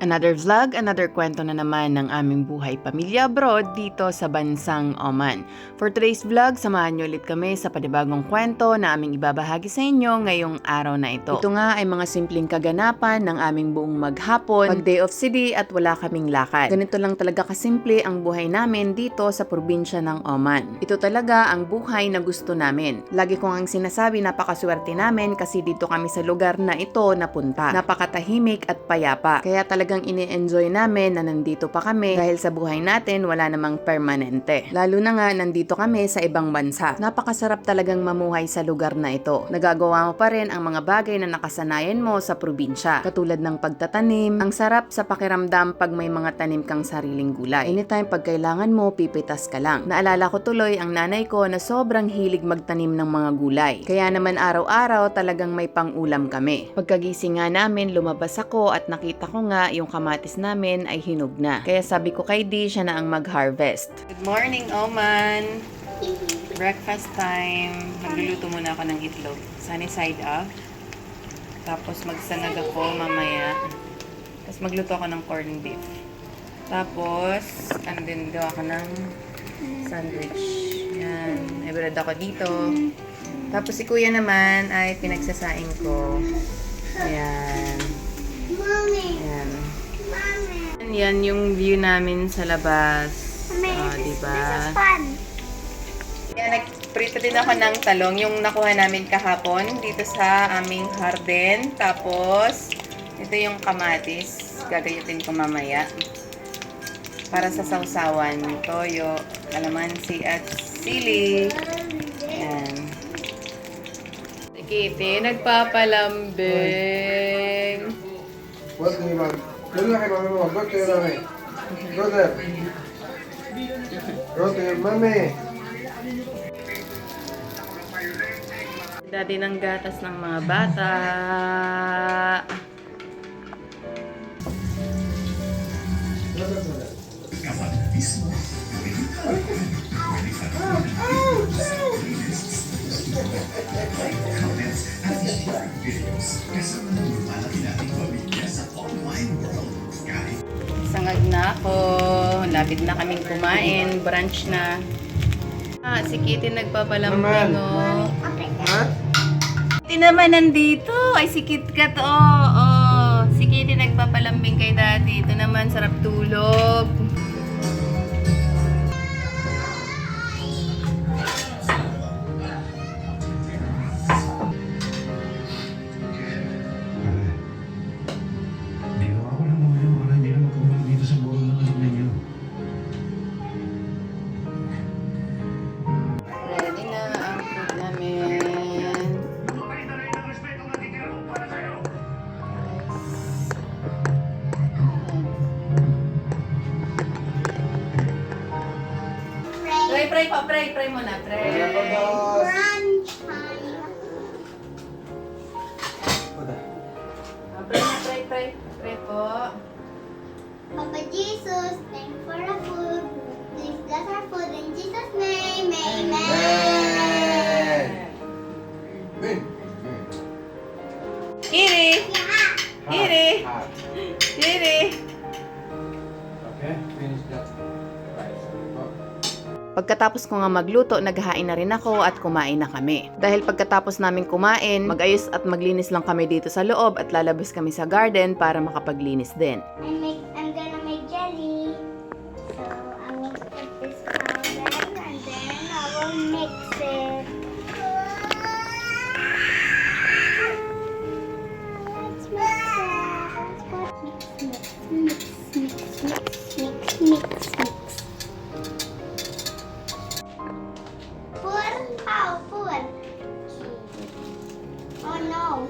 Another vlog, another kwento na naman ng aming buhay pamilya abroad dito sa bansang Oman. For today's vlog, samahan niyo ulit kami sa panibagong kwento na aming ibabahagi sa inyo ngayong araw na ito. Ito nga ay mga simpleng kaganapan ng aming buong maghapon, pag day off city at wala kaming lakad. Ganito lang talaga kasimple ang buhay namin dito sa probinsya ng Oman. Ito talaga ang buhay na gusto namin. Lagi kong ang sinasabi, napakaswerte namin kasi dito kami sa lugar na ito napunta. Napakatahimik at payapa. Kaya talagang ini-enjoy namin na nandito pa kami dahil sa buhay natin wala namang permanente. Lalo na nga nandito kami sa ibang bansa. Napakasarap talagang mamuhay sa lugar na ito. Nagagawa mo pa rin ang mga bagay na nakasanayan mo sa probinsya. Katulad ng pagtatanim. Ang sarap sa pakiramdam pag may mga tanim kang sariling gulay. Anytime pag kailangan mo, pipitas ka lang. Naalala ko tuloy ang nanay ko na sobrang hilig magtanim ng mga gulay. Kaya naman araw-araw talagang may pang-ulam kami. Pagkagising nga namin, lumabas ako at nakita ko nga yung kamatis namin ay hinog na. Kaya sabi ko kay Di, siya na ang mag-harvest. Good morning, Oman! Breakfast time. Magluluto muna ako ng itlog. Sunny side up. Tapos magsangag ako mamaya. Tapos magluto ako ng corned beef. Tapos, and then gawa ko ng sandwich. Yan. May bread ako dito. Tapos si kuya naman ay pinagsasaing ko. Ayan. Ayan. Yan yung view namin sa labas. Diba? Yan, nagprito din ako ng talong. Yung nakuha namin kahapon dito sa aming garden. Tapos, ito yung kamatis. Gagayutin ko mamaya. Para sa sausawan, toyo, kalamansi at sili. Ayan. Si Kitty, nagpapalambing. What do you want? Go to your mommy. Go to your mommy. Go there. Go to your mommy. Dati ng gatas ng mga bata. Sangag na ako. Lapit na kaming kumain. Brunch na. Si Kitty nagpapalambing, oh. Ha? Kitty naman nandito. Ay, si KitKat, oh. Si Kitty nagpapalambing kay Daddy. Ito naman, sarap tulog. Ready na ang food namin. Pray pa, pray muna, pray. Pray po. Papa Jesus, thank you for the food. Please bless our food in Jesus' name. Amen. Ben. Kitty! Kitty! Kitty! Okay, finish that. Rice. Pagkatapos ko nga magluto, naghahain na rin ako at kumain na kami. Dahil pagkatapos namin kumain, mag-ayos at maglinis lang kami dito sa loob at lalabas kami sa garden para makapaglinis din. I'm gonna make jelly. So I will put this powder and then I will mix it. Let's mix it. Mix. Pour. Oh no.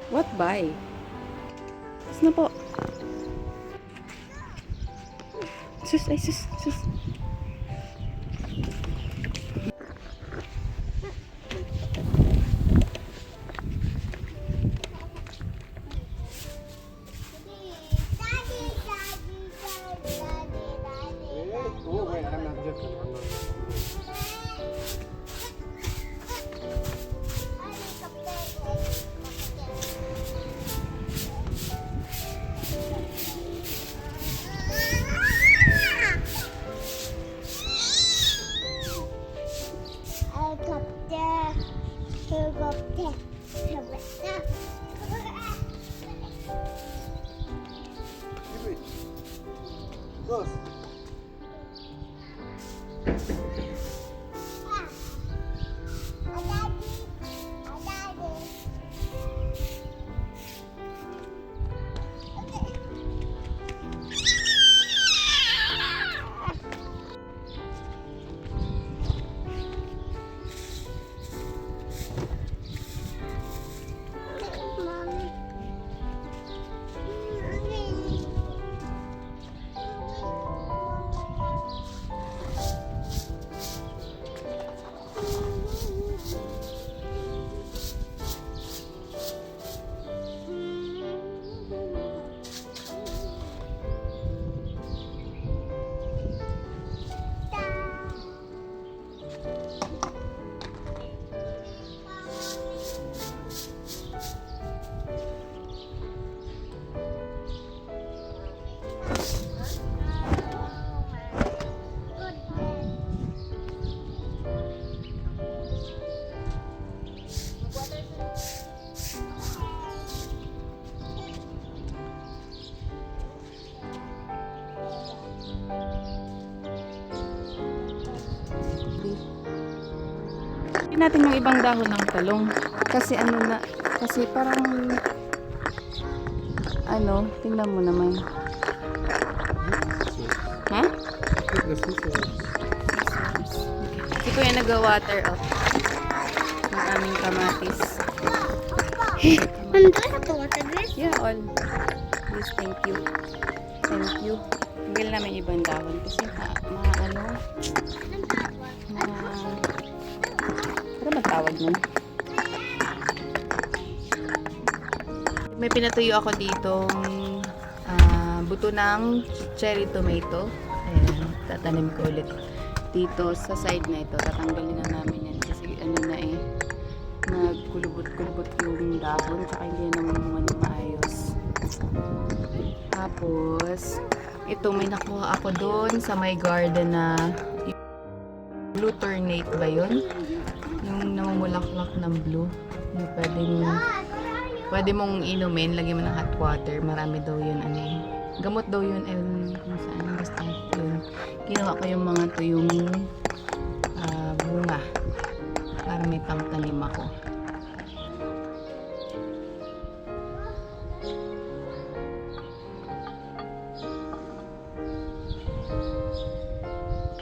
What by? Sus na po. Sus, ay sus, sus. Oh, wait, I'm not joking. I'm not. Give it. Close. Natin yung ibang dahon ng talong. Kasi ano na, kasi parang ano, tingnan mo naman. Ha? The scissors. Si Kuya nag-water up ng aming kamatis. Mom, do I have to water this? Yeah, all. Please, thank you. Thank you. Tinggal namin ibang dahon kasi ano, ano ba tawag nun? May pinatuyo ako ditong buto ng cherry tomato. Ayan, tatanim ko ulit dito sa side na ito. Tatanggalin na namin yan kasi ano na nagkulubot-kulubot yung dahon tsaka hindi na namumunga na maayos. Tapos ito may nakuha ako doon sa my garden na blue tornate ba yun? Yung namumulaklak ng blue. Yung pwede mong inumin, lagyan mo ng hot water. Marami daw yun, ano eh. Gamot daw yun, kung saan, basta yun. Kinuha ko yung mga to, yung bunga. Para may pangtanim ako.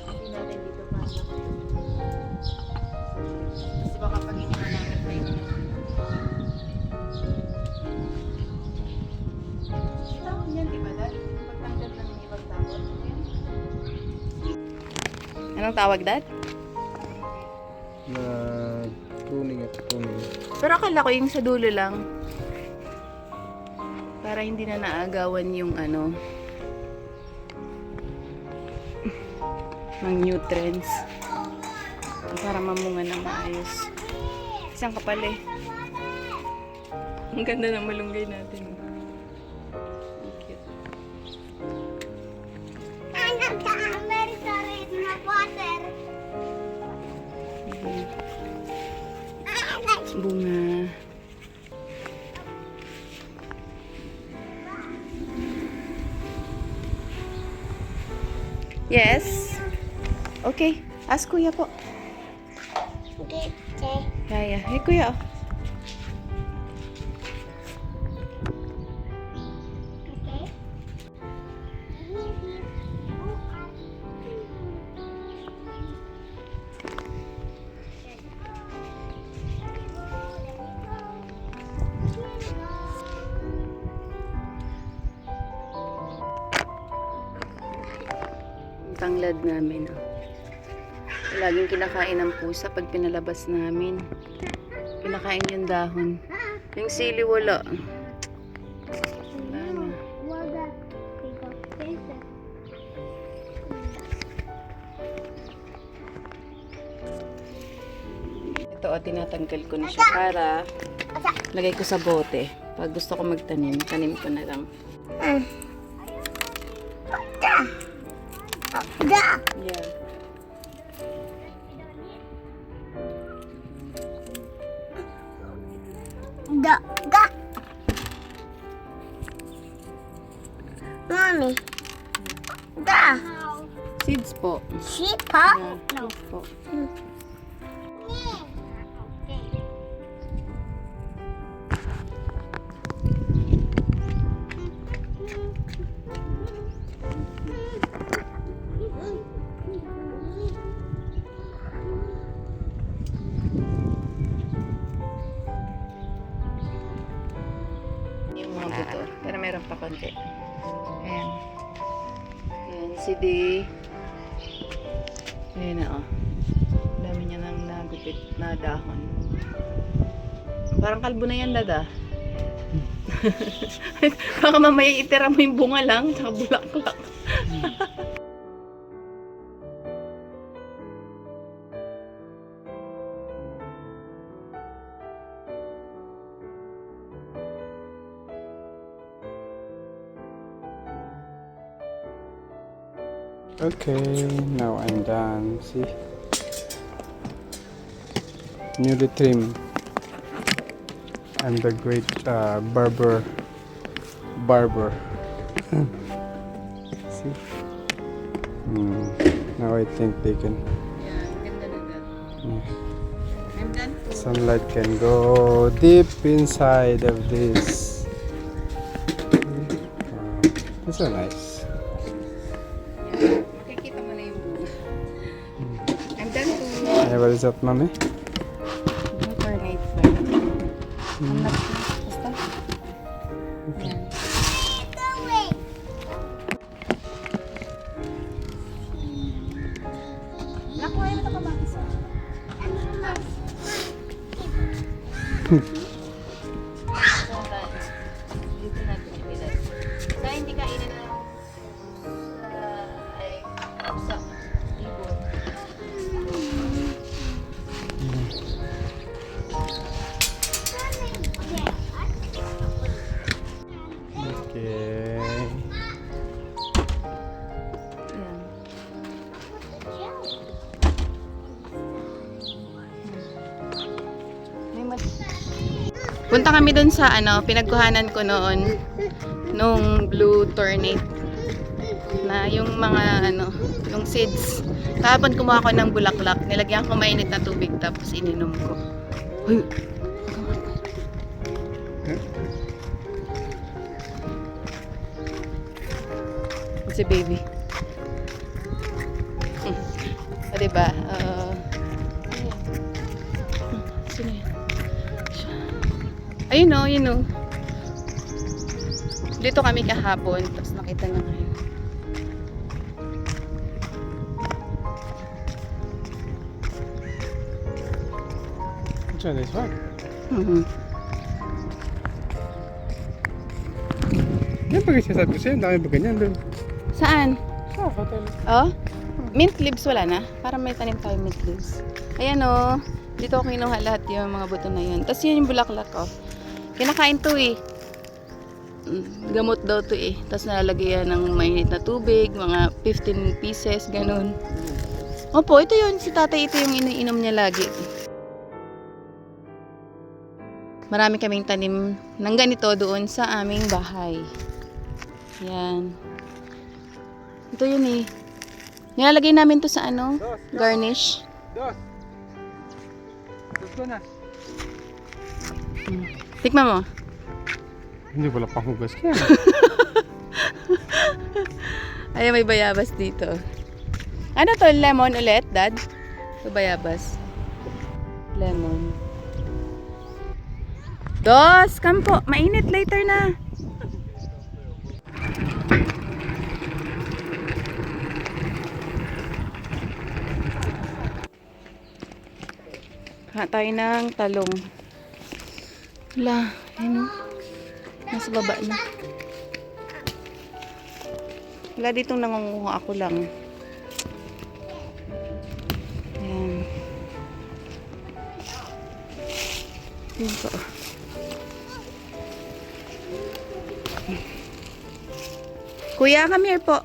Hindi natin dito pa. Kasi baka pag hindi na namin pwede. Tawag niyan, di ba, Dad? Pagtanggal ng ibang tawag. Anong tawag, Dad? Na pruning at pruning. Pero akala ko yung sa dulo lang. Para hindi na naagawan yung ano, ng nutrients. Para mamunga na maayos. Isang kapal eh. Ang ganda ng malunggay natin. Ang cute. I'm very sorry, it's not water. Bunga. Yes? Okay. Ask Kuya po. Okay, okay. Kaya. Hey, Kuya. Okay. Yung tanglad namin. Oh. Laging kinakain ng pusa pag pinalabas namin. Kinakain yung dahon. Yung sili wala. Wala na. Ito o, tinatanggal ko na siya para lagay ko sa bote. Pag gusto ko magtanim, tanim ko na lang. Yeah. Mommy. Seeds po. Sheep, huh? Yeah, seeds po. Yung mga buto. Pero meron pa konti. Ayan. Ayan, si Day. Ayan na, oh. Dami niya nang nagupit na dahon. Parang kalbo na yan, Dada. Baka mamaya itira mo yung bunga lang, tsaka bulaklak. Okay, now I'm done. See? Newly trimmed. I'm the great barber. See? Now I think they can. Yan, ganda na that. Yeah. I'm done po. Sunlight can go deep inside of this. It's so nice. Yan. Makikita mo na yung bunga. I'm done po. Hey, what is that, mommy? Alternate ba? Ang laki. Basta. Yan. Nakuha yung nakabakis. Dito natin ilagay. Kaya hindi kainin na sa ibon. Okay. Ayan. Punta kami dun sa pinagkuhanan ko noon nung blue turnip na yung mga yung seeds. Kahapon kumuha ko ng bulaklak, nilagyan ko mainit na tubig tapos ininom ko. Uy. Si baby. O, diba? Sino yan? Ayun o, yun o. Dito kami kahapon, tapos nakita na ngayon. Which one is what? Yan pag isasabi ko sa'yo, ang dami ba ganyan, bro? Saan? Sa hotel. Oh? Mint leaves wala na? Para may tanim tayo mint leaves. Ayan o. Dito ako kinuha lahat yung mga buto na yun. Tapos yun yung bulaklak ko. Kinakain to eh. Gamot daw to eh. Tapos nalalagay yan ng mainit na tubig. Mga 15 pieces, ganun. Opo, ito yun. Si tatay ito yung iniinom niya lagi. Marami kaming tanim ng ganito doon sa aming bahay. Yan. Ito yun eh. Nilalagay namin to sa garnish. Dos. Dos ko na. Tikman mo. Hindi wala pang hugas kaya. Ay, may bayabas dito. Ano to? Lemon ulit, Dad? Ito bayabas. Lemon. Dos! Kampo! Mainit later na. Kuha tayo ng talong. Wala, ayun o. Nasa baba na. Wala ditong nangunguha, ako lang. Ayan. Yun po. Kuya, come here po.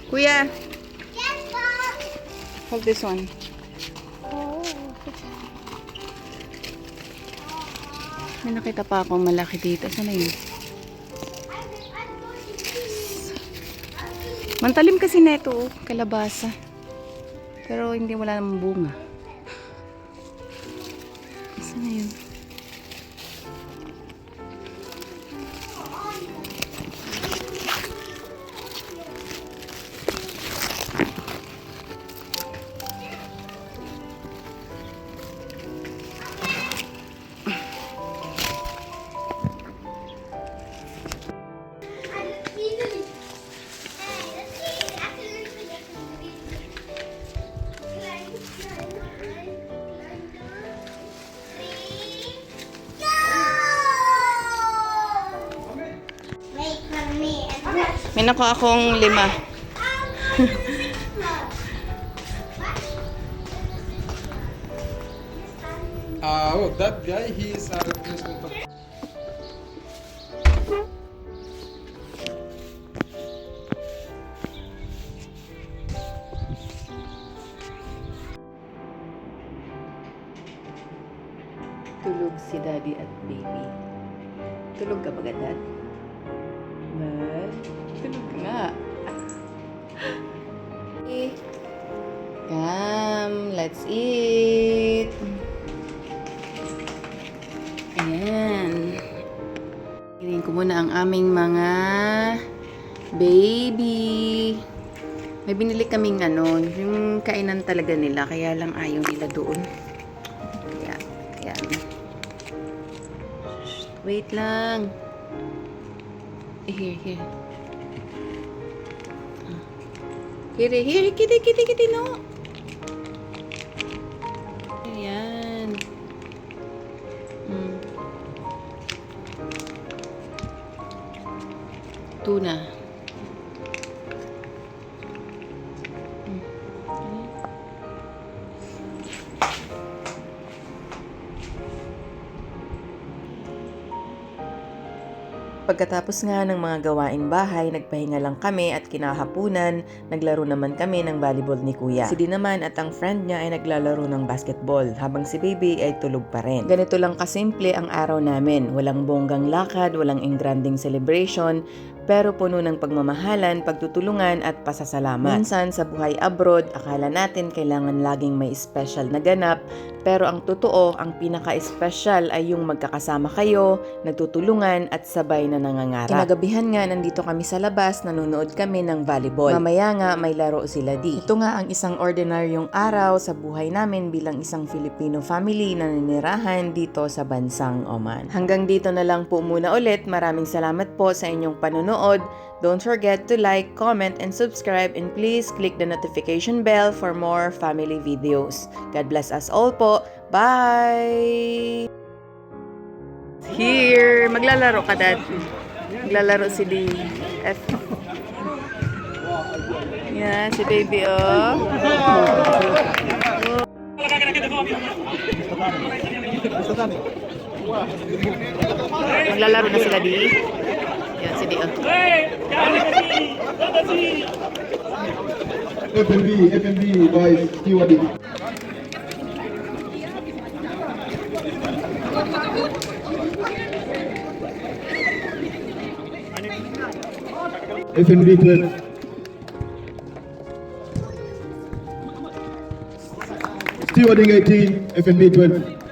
Kuya, Yes, po. hold this one. Oh. May nakita pa akong malaki dito. Saan na yun? Mantalim kasi neto, oh, kalabasa. Pero hindi, wala namang bunga. Saan na yun? Wait for me. May nakuha akong 5. Oh, that guy, he is a replacement of... Tulog si daddy at baby. Tulog ka ba, dad? Dad? Tulog nga. Come, let's eat. Ayan. Tingnan ko muna ang aming mga baby. May binili kaming yung kainan talaga nila, kaya lang ayaw nila doon. Kaya, ayan. Shh, wait lang. Here. Here, kitty, no. Ayan. Tuna. Pagkatapos nga ng mga gawaing bahay, nagpahinga lang kami at kinahapunan, naglaro naman kami ng volleyball ni Kuya. Si Di naman at ang friend niya ay naglalaro ng basketball, habang si Baby ay tulog pa rin. Ganito lang kasimple ang araw namin, walang bonggang lakad, walang engranding celebration, pero puno ng pagmamahalan, pagtutulungan at pasasalamat. Minsan sa buhay abroad, akala natin kailangan laging may special na ganap, pero ang totoo, ang pinaka-special ay yung magkakasama kayo, nagtutulungan at sabay na nangangarap. Kinagabihan nga, nandito kami sa labas, nanonood kami ng volleyball. Mamaya nga, may laro sila di. Ito nga ang isang ordinaryong araw sa buhay namin bilang isang Filipino family na nanirahan dito sa bansang Oman. Hanggang dito na lang po muna ulit. Maraming salamat po sa inyong panonood. Don't forget to like, comment, and subscribe, and please click the notification bell for more family videos. God bless us all po. Bye! Here! Maglalaro ka, Dad. Maglalaro si Di. Yan, si Baby, oh. Maglalaro na sila, Di. Yan, si Di, oh. FNB by Stewarding. FNB plus. Stewarding 18, FNB 12.